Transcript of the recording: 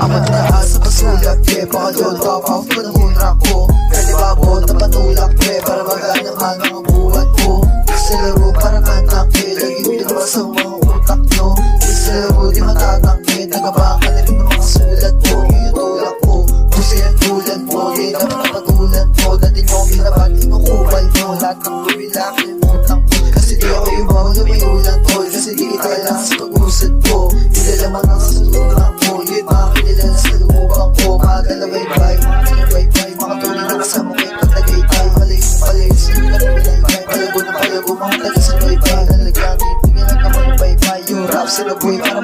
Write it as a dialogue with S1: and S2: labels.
S1: Mataas sa pasulat, baka yun top off ko ng unrak ko. Pwede babot na patulak, para magana man ang buhat ko. Sa laro para matangke, lagi pinabas ang mga utak nyo. Sa laro di matatangke, tagabaka na rin ang mga sulat ko. Yung tulak ko, puso yan tulad mo. Yan ang mga patulan mo, dati nyo kinabat, inukubal nyo. Lahat ng lumilang limutan ko, kasi di ako yung mga lumiulan ko. Kasi di kita lang sa pag-usad ko. Nilalaman ang sasuturan ko, yun mga kinilala sa lumubang ko. Mga galabay-bay, mga kinabay-bay, mga tuloy na kasama ko yung pagtagay-tay. Malayo, sino na pinay-bay, palago na palago, mga taga sa bay-bay. Nalagyan, bigyan lang naman yung bay-bay. Yung rap sila boy, para